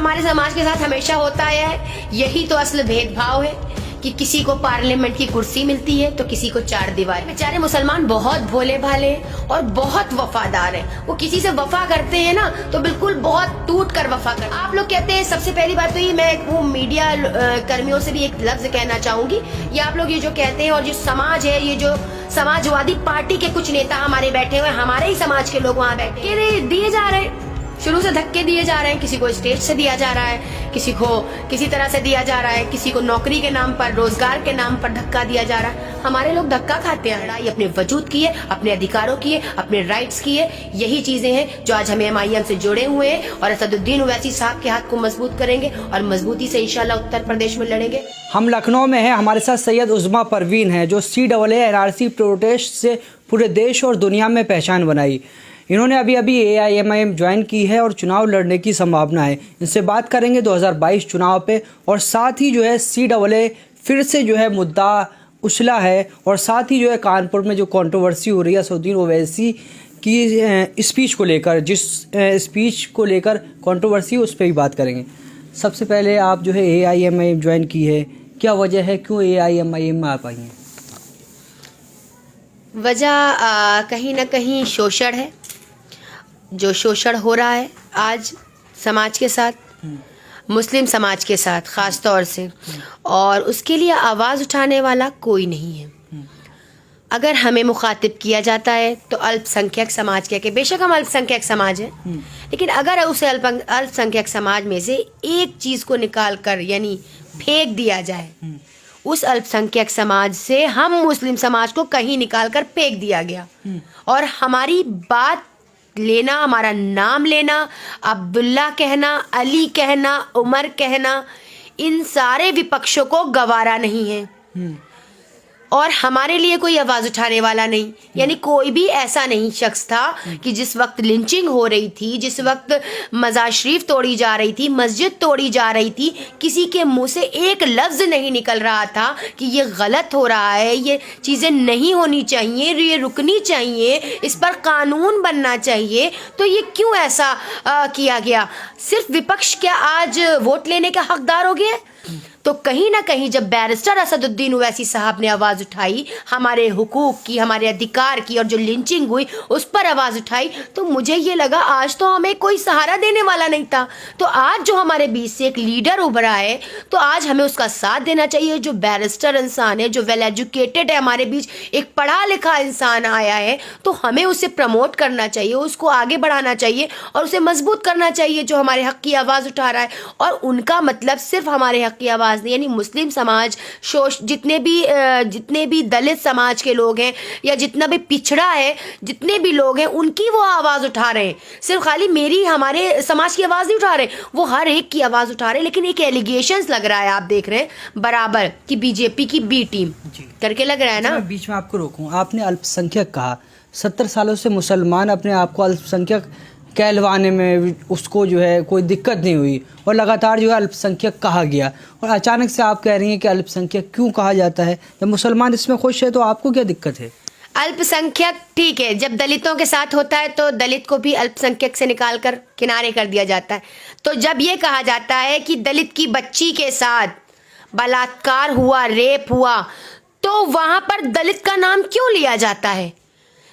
हमारे समाज के साथ हमेशा होता है, यही तो असल भेदभाव है कि किसी को पार्लियामेंट की कुर्सी मिलती है तो किसी को चार दीवार। बेचारे मुसलमान बहुत भोले भाले और बहुत वफादार हैं। वो किसी से वफा करते हैं ना तो बिल्कुल बहुत टूट कर वफा करते हैं। आप लोग कहते हैं, सबसे पहली बात तो ये मैं वो मीडिया कर्मियों से भी एक लफ्ज कहना चाहूंगी, ये आप लोग ये जो कहते हैं और जो समाज है, ये जो समाजवादी पार्टी के कुछ नेता हमारे बैठे हुए, हमारे ही समाज के लोग वहाँ बैठे दिए जा रहे हैं, शुरू से धक्के दिए जा रहे हैं। किसी को स्टेज से दिया जा रहा है, किसी को किसी तरह से दिया जा रहा है, किसी को नौकरी के नाम पर, रोजगार के नाम पर धक्का दिया जा रहा है। हमारे लोग धक्का खाते हैं। लड़ाई अपने वजूद की है, अपने अधिकारों की है, अपने राइट्स की है। यही चीजें हैं जो आज हमें MIM से जुड़े हुए हैं और असदुद्दीन ओवैसी साहब के हाथ को मजबूत करेंगे और मजबूती से इंशाल्लाह उत्तर प्रदेश में लड़ेंगे। हम लखनऊ में हैं, हमारे साथ सैयद उज़्मा परवीन है जो CAA NRC प्रोटेस्ट से पूरे देश और दुनिया में पहचान बनाई। इन्होंने अभी AIMIM ज्वाइन की है और चुनाव लड़ने की संभावना है। इनसे बात करेंगे 2022 चुनाव पे और साथ ही जो है CAA फिर से जो है मुद्दा उछला है और साथ ही जो है कानपुर में जो कंट्रोवर्सी हो रही है असदुद्दीन ओवैसी की स्पीच को लेकर, जिस स्पीच को लेकर कंट्रोवर्सी उस पर भी बात करेंगे। सबसे पहले आप जो है AIMIM ज्वाइन की है, क्या वजह है, क्यों AIMIM में आप आई हैं? वजह कहीं ना कहीं शोषण है, जो शोषण हो रहा है आज समाज के साथ, मुस्लिम समाज के साथ ख़ास तौर से, और उसके लिए आवाज़ उठाने वाला कोई नहीं है। अगर हमें मुखातिब किया जाता है तो अल्पसंख्यक समाज कह के, बेशक हम अल्पसंख्यक समाज हैं, लेकिन अगर उसे अल्पसंख्यक समाज में से एक चीज़ को निकाल कर यानी फेंक दिया जाए, उस अल्पसंख्यक समाज से हम मुस्लिम समाज को कहीं निकाल कर फेंक दिया गया और हमारी बात लेना, हमारा नाम लेना, अब्दुल्ला कहना, अली कहना, उमर कहना, इन सारे विपक्षों को गवारा नहीं है और हमारे लिए कोई आवाज़ उठाने वाला नहीं। यानी कोई भी ऐसा नहीं शख्स था कि जिस वक्त लिंचिंग हो रही थी, जिस वक्त मज़ार शरीफ तोड़ी जा रही थी, मस्जिद तोड़ी जा रही थी, किसी के मुंह से एक लफ्ज़ नहीं निकल रहा था कि ये गलत हो रहा है, ये चीज़ें नहीं होनी चाहिए, ये रुकनी चाहिए, इस पर कानून बनना चाहिए। तो ये क्यों ऐसा किया गया? सिर्फ विपक्ष क्या आज वोट लेने का हकदार हो गया? तो कहीं ना कहीं जब बैरिस्टर असदुद्दीन ओवैसी साहब ने आवाज़ उठाई, हमारे हुकूक की, हमारे अधिकार की, और जो लिंचिंग हुई उस पर आवाज़ उठाई, तो मुझे ये लगा आज तो हमें कोई सहारा देने वाला नहीं था। तो आज जो हमारे बीच से एक लीडर उभरा है तो आज हमें उसका साथ देना चाहिए। जो बैरिस्टर इंसान है, जो वेल एजुकेटेड है, हमारे बीच एक पढ़ा लिखा इंसान आया है, तो हमें उसे प्रमोट करना चाहिए, उसको आगे बढ़ाना चाहिए और उसे मजबूत करना चाहिए जो हमारे हक़ की आवाज़ उठा रहा है। और उनका मतलब सिर्फ हमारे हक़ की आवाज़ नहीं, यानी मुस्लिम समाज, जितने भी दलित समाज के लोग हैं या जितना भी पिछड़ा है, जितने भी लोग हैं, उनकी वो आवाज़ उठा रहे हैं। सिर्फ खाली मेरी, हमारे समाज की आवाज़ नहीं उठा रहे, वो हर एक की आवाज़ उठा रहे हैं। लेकिन एक एलिगेशंस लग रहा है, आप देख रहे हैं बराबर कि बीजेपी की बी टीम करके लग रहा है ना। मैं बीच में आपको रोकूं, आपने अल्पसंख्यक कहा, 70 सालों से मुसलमान अपने आप को अल्पसंख्यक कहलवाने में उसको जो है कोई दिक्कत नहीं हुई और लगातार जो है अल्पसंख्यक कहा गया, और अचानक से आप कह रही हैं कि अल्पसंख्यक क्यों कहा जाता है? जब मुसलमान इसमें खुश है तो आपको क्या दिक्कत है? अल्पसंख्यक ठीक है, जब दलितों के साथ होता है तो दलित को भी अल्पसंख्यक से निकाल कर किनारे कर दिया जाता है। तो जब ये कहा जाता है कि दलित की बच्ची के साथ बलात्कार हुआ, रेप हुआ, तो वहां पर दलित का नाम क्यों लिया जाता है?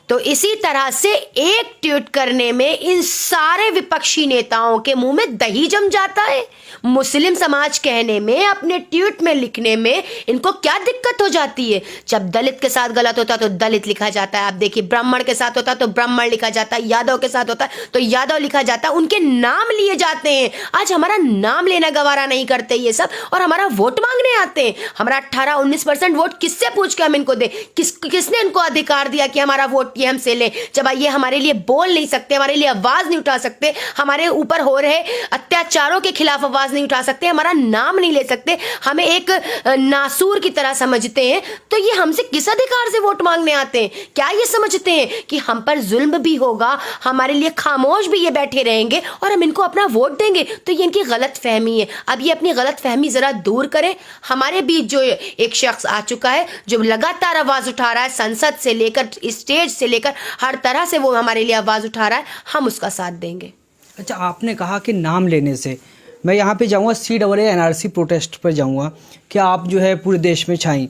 तो इसी तरह से एक ट्वीट करने में इन सारे विपक्षी नेताओं के मुंह में दही जम जाता है। मुस्लिम समाज कहने में, अपने ट्वीट में लिखने में इनको क्या दिक्कत हो जाती है? जब दलित के साथ गलत होता है तो दलित लिखा जाता है, आप देखिए, ब्राह्मण के साथ होता है तो ब्राह्मण लिखा जाता है, यादव के साथ होता है तो यादव लिखा जाता है, उनके नाम लिए जाते हैं। आज हमारा नाम लेना गवारा नहीं करते ये सब और हमारा वोट मांगने आते हैं। हमारा 18-19% वोट किससे पूछ के हम इनको दें? किसने इनको अधिकार दिया कि हमारा वोट ये हमसे ले? जब ये हमारे लिए बोल नहीं सकते, हमारे लिए आवाज नहीं उठा सकते, हमारे ऊपर हो रहे अत्याचारों के खिलाफ आवाज नहीं उठा सकते, हमारा नाम नहीं ले सकते, हमें एक नासूर की तरह समझते हैं, तो ये हमसे किस अधिकार से वोट मांगने आते हैं? क्या ये समझते हैं कि हम पर जुल्म भी होगा, हमारे लिए खामोश भी ये बैठे रहेंगे और हम इनको अपना वोट देंगे? तो ये इनकी गलत फहमी है। अब ये अपनी गलत फहमी जरा दूर करें। हमारे बीच जो एक शख्स आ चुका है जो लगातार आवाज उठा रहा है, संसद से लेकर स्टेज से लेकर हर तरह से वो हमारे लिए आवाज उठा रहा है, हम उसका साथ देंगे। अच्छा, आपने कहा कि नाम लेने से मैं यहाँ पे जाऊँगा CAA NRC प्रोटेस्ट पर जाऊँगा। क्या आप जो है पूरे देश में छाई।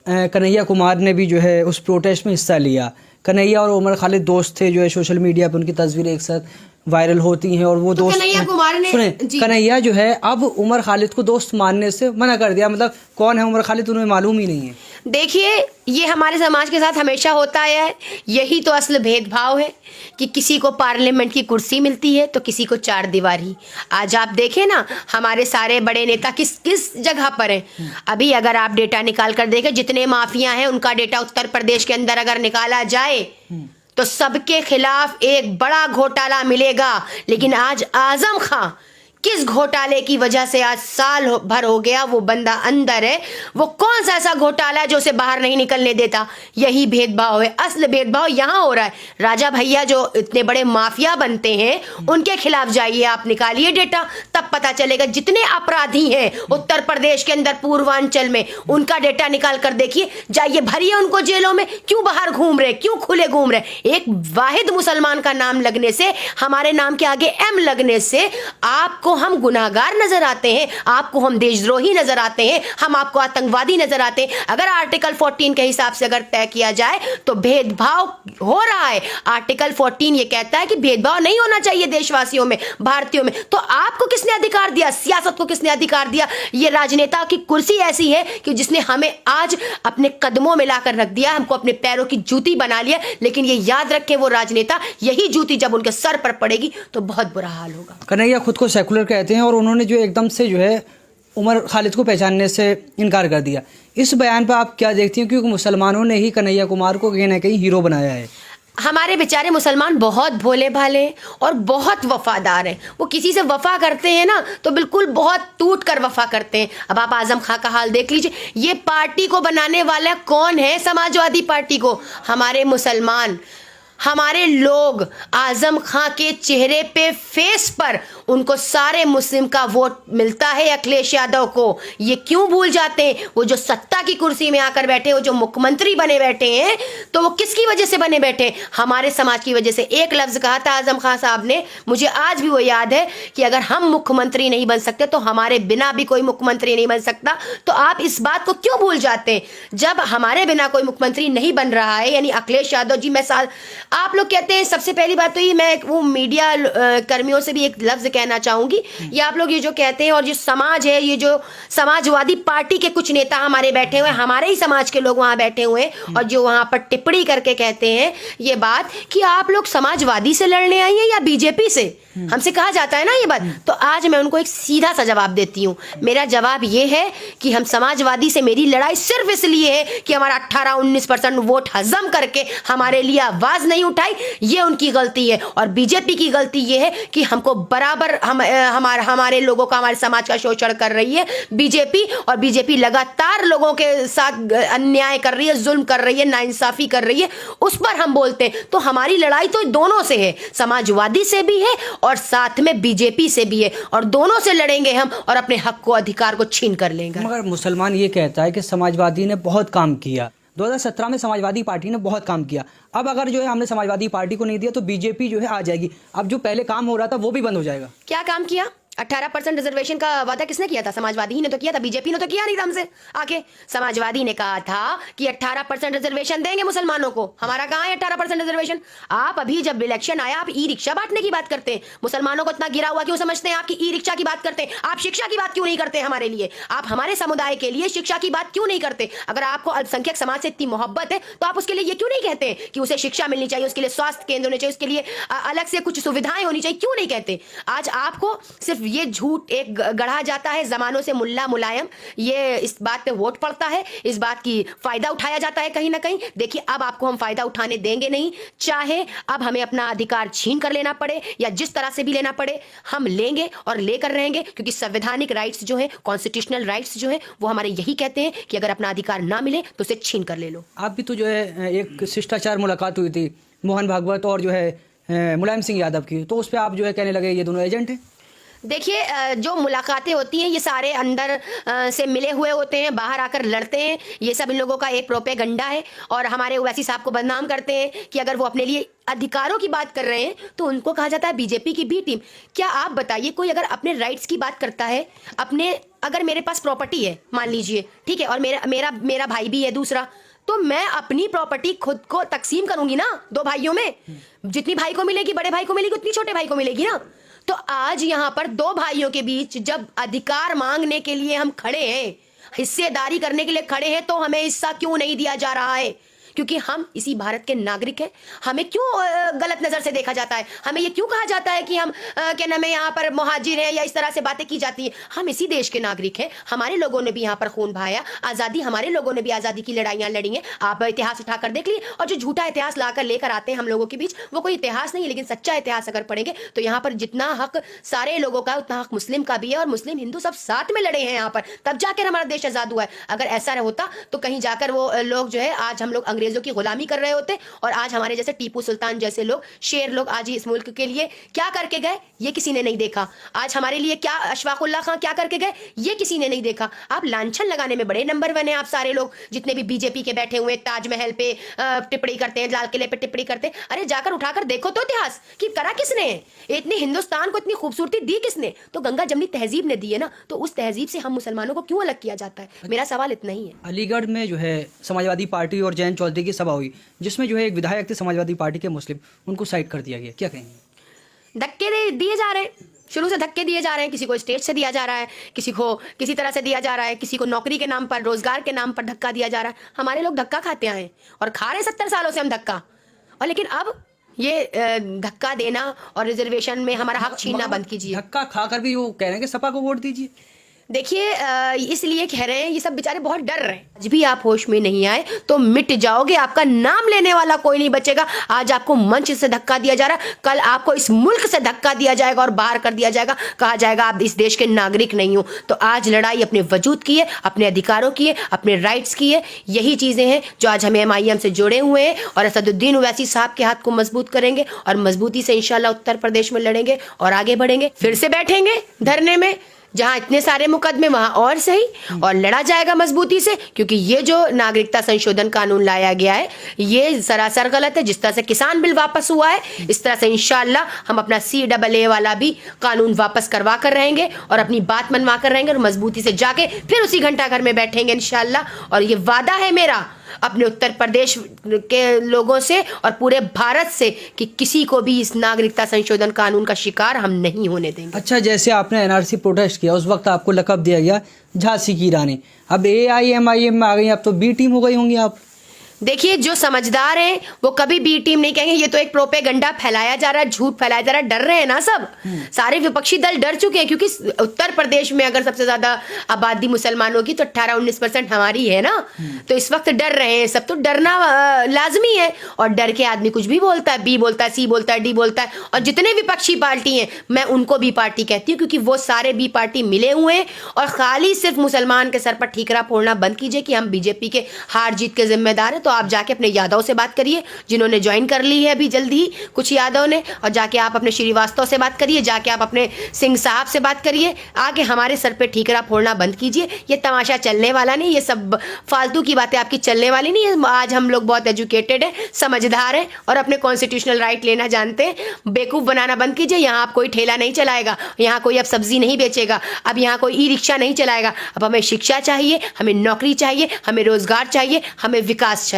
कन्हैया कुमार ने भी जो है उस प्रोटेस्ट में हिस्सा लिया। कन्हैया और उमर खालिद दोस्त थे, जो है सोशल मीडिया पर उनकी तस्वीरें एक साथ वायरल होती हैं और वो तो दोस्त कन्हैया कुमार ने सुने, जी। कन्हैया जो है अब उमर खालिद को दोस्त मानने से मना कर दिया। मतलब कौन है उमर खालिद उन्हें मालूम ही नहीं है। देखिए, ये हमारे समाज के साथ हमेशा होता आया है। यही तो असल भेदभाव है कि किसी को पार्लियामेंट की कुर्सी मिलती है तो किसी को चार दीवारी। आज आप देखें ना, हमारे सारे बड़े नेता किस किस जगह पर हैं। अभी अगर आप डेटा निकाल कर देखें, जितने माफिया हैं उनका डेटा उत्तर प्रदेश के अंदर अगर निकाला जाए तो सबके खिलाफ एक बड़ा घोटाला मिलेगा। लेकिन आज आजम खां किस घोटाले की वजह से आज साल भर हो गया वो बंदा अंदर है। वो कौन सा ऐसा घोटाला है जो उसे बाहर नहीं निकलने देता। यही भेदभाव है, असल भेदभाव यहाँ हो रहा है। राजा भैया जो इतने बड़े माफिया बनते हैं उनके खिलाफ जाइए, आप निकालिए डेटा, तब पता चलेगा। जितने अपराधी हैं उत्तर प्रदेश के अंदर पूर्वांचल में, उनका डेटा निकाल कर देखिए, जाइए भरिए उनको जेलों में। क्यों बाहर घूम रहे, क्यों खुले घूम रहे। एक वाहिद मुसलमान का नाम लगने से, हमारे नाम के आगे M लगने से आपको हम गुनाहगार नजर आते हैं, आपको हम देशद्रोही नजर आते हैं, हम आपको आतंकवादी नजर आते हैं। अगर आर्टिकल 14 के हिसाब से अगर तय किया जाए तो भेदभाव हो रहा है। आर्टिकल 14 ये कहता है कि भेदभाव नहीं होना चाहिए देशवासियों में, भारतीयों में। तो आपको किसने अधिकार दिया, सियासत को किसने अधिकार दिया। ये राजनेता की कुर्सी ऐसी है कि जिसने हमें आज अपने कदमों में लाकर रख दिया, हमको अपने पैरों की जूती बना लिया। लेकिन ये याद रखें, वो राजनेता, यही जूती जब उनके सर पर पड़ेगी तो बहुत बुरा हाल होगा। कन्हैया खुद को सेकुलर कहते हैं और उन्होंने जो एकदम से जो है उमर खालिद को पहचानने से इनकार कर दिया। इस बयान पर आप क्या देखती हैं, क्योंकि मुसलमानों ने ही कन्हैया कुमार को कहीं ना कहीं हीरो बनाया है। हमारे बेचारे मुसलमान बहुत भोले भाले और बहुत वफादार हैं। वो किसी से वफा करते हैं ना तो बिल्कुल बहुत टूट कर वफा करते हैं। अब आप आजम खां का हाल देख लीजिए। ये पार्टी को बनाने वाला कौन है, समाजवादी पार्टी को? हमारे मुसलमान, हमारे लोग। आजम खां के चेहरे पे, फेस पर उनको सारे मुस्लिम का वोट मिलता है, अखिलेश यादव को। ये क्यों भूल जाते हैं? वो जो सत्ता की कुर्सी में आकर बैठे, वो जो मुख्यमंत्री बने बैठे हैं, तो वो किसकी वजह से बने बैठे? हमारे समाज की वजह से। एक लफ्ज कहा था आजम खां साहब ने, मुझे आज भी वो याद है, कि अगर हम मुख्यमंत्री नहीं बन सकते तो हमारे बिना भी कोई मुख्यमंत्री नहीं बन सकता। तो आप इस बात को क्यों भूल जाते हैं? जब हमारे बिना कोई मुख्यमंत्री नहीं बन रहा है, यानी अखिलेश यादव जी, आप लोग कहते हैं, सबसे पहली बात तो ये, मैं वो मीडिया कर्मियों से भी एक लफ्ज कहना चाहूंगी, ये आप लोग ये जो कहते हैं, और जो समाज है, ये जो समाजवादी पार्टी के कुछ नेता हमारे बैठे हुए हैं, हमारे ही समाज के लोग वहां बैठे हुए हैं, और जो वहां पर टिप्पणी करके कहते हैं ये बात कि आप लोग समाजवादी से लड़ने आई हैं या बीजेपी से, हमसे कहा जाता है ना ये बात। तो आज मैं उनको एक सीधा सा जवाब देती हूँ। मेरा जवाब ये है कि हम समाजवादी से, मेरी लड़ाई सिर्फ इसलिए है कि हमारा 18-19% वोट हजम करके हमारे लिए आवाज नहीं उठाई, ये उनकी गलती है। और बीजेपी की गलती ये है कि हमको बराबर हमारे लोगों का, हमारे समाज का शोषण कर रही है बीजेपी। और बीजेपी लगातार लोगों के साथ अन्याय कर रही है, जुल्म कर रही है, नाइंसाफी कर रही है, उस पर हम बोलते हैं। तो हमारी लड़ाई तो दोनों से है, समाजवादी से भी है और साथ में बीजेपी से भी है, और दोनों से लड़ेंगे हम और अपने हक को, अधिकार को छीन कर लेंगे। मगर मुसलमान ये कहता है कि समाजवादी ने बहुत काम किया, 2017 में समाजवादी पार्टी ने बहुत काम किया, अब अगर जो है हमने समाजवादी पार्टी को नहीं दिया तो बीजेपी जो है आ जाएगी, अब जो पहले काम हो रहा था वो भी बंद हो जाएगा। क्या काम किया? 18% रिजर्वेशन का वादा किसने किया था? समाजवादी ने तो किया था, बीजेपी ने तो किया नहीं था हमसे आके। समाजवादी ने कहा था कि 18% रिजर्वेशन देंगे मुसलमानों को। हमारा कहाँ है 18% रिजर्वेशन? आप अभी जब इलेक्शन आया, आप ई रिक्शा बांटने की बात करते हैं। मुसलमानों को इतना गिरा हुआ क्यों समझते हैं? आपकी ई रिक्शा की बात करते हैं। आप शिक्षा की बात क्यों नहीं करते हमारे लिए? आप हमारे समुदाय के लिए शिक्षा की बात क्यों नहीं करते? अगर आपको अल्पसंख्यक समाज से इतनी मोहब्बत है तो आप उसके लिए ये क्यों नहीं कहते कि उसे शिक्षा मिलनी चाहिए, उसके लिए स्वास्थ्य केंद्र होने चाहिए, उसके लिए अलग से कुछ सुविधाएं होनी चाहिए? क्यों नहीं कहते? आज आपको सिर्फ ये झूठ एक गढ़ा जाता है, जमानों से मुल्ला मुलायम, ये इस बात पे वोट पड़ता है, इस बात की फायदा उठाया जाता है कहीं ना कहीं। देखिए, अब आपको हम फायदा उठाने देंगे नहीं, चाहे अब हमें अपना अधिकार छीन कर लेना पड़े या जिस तरह से भी लेना पड़े, हम लेंगे और लेकर रहेंगे। क्योंकि संवैधानिक राइट्स जो है, कॉन्स्टिट्यूशनल राइट्स जो है, वो हमारे यही कहते हैं कि अगर अपना अधिकार ना मिले तो उसे छीन कर ले लो। आप भी तो जो है एक शिष्टाचार मुलाकात हुई थी मोहन भागवत और जो है मुलायम सिंह यादव की, तो उस पर आप जो है कहने लगे ये दोनों एजेंट हैं। देखिए, जो मुलाकातें होती हैं ये सारे अंदर से मिले हुए होते हैं, बाहर आकर लड़ते हैं। ये सब इन लोगों का एक प्रोपेगंडा है और हमारे ओवैसी साहब को बदनाम करते हैं कि अगर वो अपने लिए अधिकारों की बात कर रहे हैं तो उनको कहा जाता है बीजेपी की बी टीम। क्या आप बताइए, कोई अगर अपने राइट्स की बात करता है, अगर मेरे पास प्रॉपर्टी है मान लीजिए, ठीक है, और मेरा भाई भी है दूसरा, तो मैं अपनी प्रॉपर्टी खुद को तकसीम करूंगी ना दो भाइयों में। जितनी भाई को मिलेगी, बड़े भाई को मिलेगी, उतनी छोटे भाई को मिलेगी ना। तो आज यहाँ पर दो भाइयों के बीच जब अधिकार मांगने के लिए हम खड़े हैं, हिस्सेदारी करने के लिए खड़े हैं, तो हमें हिस्सा क्यों नहीं दिया जा रहा है? क्योंकि हम इसी भारत के नागरिक हैं। हमें क्यों गलत नजर से देखा जाता है? हमें ये क्यों कहा जाता है कि हम क्या नाम है यहाँ पर मुहाजिर हैं, या इस तरह से बातें की जाती है? हम इसी देश के नागरिक हैं। हमारे लोगों ने भी यहाँ पर खून बहाया, आजादी, हमारे लोगों ने भी आजादी की लड़ाइयां लड़ी हैं। आप इतिहास उठाकर देख लिए, और जो झूठा इतिहास लाकर लेकर आते हैं हम लोगों के बीच, वो कोई इतिहास नहीं है, लेकिन सच्चा इतिहास अगर पढ़ेंगे तो यहाँ पर जितना हक सारे लोगों का, उतना हक मुस्लिम का भी है, और मुस्लिम हिंदू सब साथ में लड़े हैं यहाँ पर, तब जाकर हमारा देश आजाद हुआ है। अगर ऐसा होता तो कहीं जाकर वो लोग जो है, आज हम लोग अंग्रेजों की गुलामी कर रहे होते, और आज हमारे जैसे टीपू सुल्तान जैसे लोग, शेर लोग, आज ही इस मुल्क के लिए क्या करके गए ये किसी ने नहीं देखा। आज हमारे लिए क्या अशफाकुल्ला खां क्या करके गए ये किसी ने नहीं देखा। आप लांछन लगाने में बड़े नंबर वन है, आप सारे लोग जितने भी बीजेपी के बैठे हुए, ताजमहल पे टिप्पणी करते हैं, लाल किले पे टिप्पणी करते हैं। अरे जाकर उठाकर देखो तो इतिहास कि करा किसने, इतनी हिंदुस्तान को इतनी खूबसूरती दी किसने? तो गंगा जमनी तहजीब ने दी है ना। तो उस तहजीब से हम मुसलमानों को क्यों अलग किया जाता है? मेरा सवाल इतना ही है। अलीगढ़ में जो है समाजवादी पार्टी और जयंत चौधरी की सभा हुई, जिसमें जो है एक विधायक थे समाजवादी पार्टी के मुस्लिम, उनको साइड कर दिया गया, क्या कहेंगे? धक्के दिए जा रहे हैं, शुरू से धक्के दिए जा रहे हैं। किसी को स्टेट से दिया जा रहा है, किसी को किसी तरह से दिया जा रहा है, किसी को नौकरी के नाम पर, रोजगार के नाम पर धक्का दिया जा रहा है। हमारे लोग धक्का खाते आए और खा रहे 70 सालों से हम धक्का, और लेकिन अब ये धक्का देना और रिजर्वेशन में हमारा हक छीनना बंद कीजिए। धक्का खाकर भी वो कह रहे हैं कि सपा को वोट दीजिए। देखिए, इसलिए कह रहे हैं, ये सब बेचारे बहुत डर रहे हैं। आज भी आप होश में नहीं आए तो मिट जाओगे, आपका नाम लेने वाला कोई नहीं बचेगा। आज आपको मंच से धक्का दिया जा रहा है, कल आपको इस मुल्क से धक्का दिया जाएगा और बाहर कर दिया जाएगा, कहा जाएगा आप इस देश के नागरिक नहीं हो। तो आज लड़ाई अपने वजूद की है, अपने अधिकारों की है, अपने राइट्स की है। यही चीजें हैं जो आज हमें MIM से जुड़े हुए हैं, और असदुद्दीन ओवैसी साहब के हाथ को मजबूत करेंगे, और मजबूती से इंशाल्लाह उत्तर प्रदेश में लड़ेंगे और आगे बढ़ेंगे। फिर से बैठेंगे धरने में, जहां इतने सारे मुकदमे वहां और सही, और लड़ा जाएगा मजबूती से। क्योंकि ये जो नागरिकता संशोधन कानून लाया गया है ये सरासर गलत है। जिस तरह से किसान बिल वापस हुआ है, इस तरह से इंशाल्लाह हम अपना CAA वाला भी कानून वापस करवा कर रहेंगे और अपनी बात मनवा कर रहेंगे, और मजबूती से जाके फिर उसी घंटाघर में बैठेंगे इंशाल्लाह। और ये वादा है मेरा अपने उत्तर प्रदेश के लोगों से और पूरे भारत से कि किसी को भी इस नागरिकता संशोधन कानून का शिकार हम नहीं होने देंगे। अच्छा, जैसे आपने NRC प्रोटेस्ट किया, उस वक्त आपको लक़ब दिया गया झांसी की रानी, अब AIMIM में आ गई, अब तो बी टीम हो गई होंगी आप। देखिए, जो समझदार हैं वो कभी बी टीम नहीं कहेंगे। ये तो एक प्रोपेगंडा फैलाया जा रहा है, झूठ फैलाया जा रहा है। डर रहे हैं ना सब, सारे विपक्षी दल डर चुके हैं। क्योंकि उत्तर प्रदेश में अगर सबसे ज्यादा आबादी मुसलमानों की तो 18-19% हमारी है ना। तो इस वक्त डर रहे हैं सब। तो डरना लाजमी है, और डर के आदमी कुछ भी बोलता है, बी बोलता है, सी बोलता है, डी बोलता है। और जितने विपक्षी पार्टी हैं मैं उनको बी पार्टी कहती हूँ, क्योंकि वो सारे बी पार्टी मिले हुए हैं। और खाली सिर्फ मुसलमान के सर पर ठीकरा फोड़ना बंद कीजिए कि हम बीजेपी के हार जीत के जिम्मेदार हैं। तो आप जाके अपने यादव से बात करिए, जिन्होंने ज्वाइन कर ली है अभी जल्दी ही कुछ यादव ने, और जाके आप अपने श्रीवास्तव से बात करिए, जाके आप अपने सिंह साहब से बात करिए। आगे हमारे सर पे ठीकरा फोड़ना बंद कीजिए। ये तमाशा चलने वाला नहीं, ये सब फालतू की बातें आपकी चलने वाली नहीं है। आज हम लोग बहुत एजुकेटेड हैं, समझदार हैं, और अपने कॉन्स्टिट्यूशनल राइट लेना जानते हैं। बेवकूफ़ बनाना बंद कीजिए। यहाँ आप कोई ठेला नहीं चलाएगा, यहाँ कोई अब सब्जी नहीं बेचेगा, अब यहाँ कोई ई-रिक्शा नहीं चलाएगा। अब हमें शिक्षा चाहिए, हमें नौकरी चाहिए, हमें रोजगार चाहिए, हमें विकास चाहिए।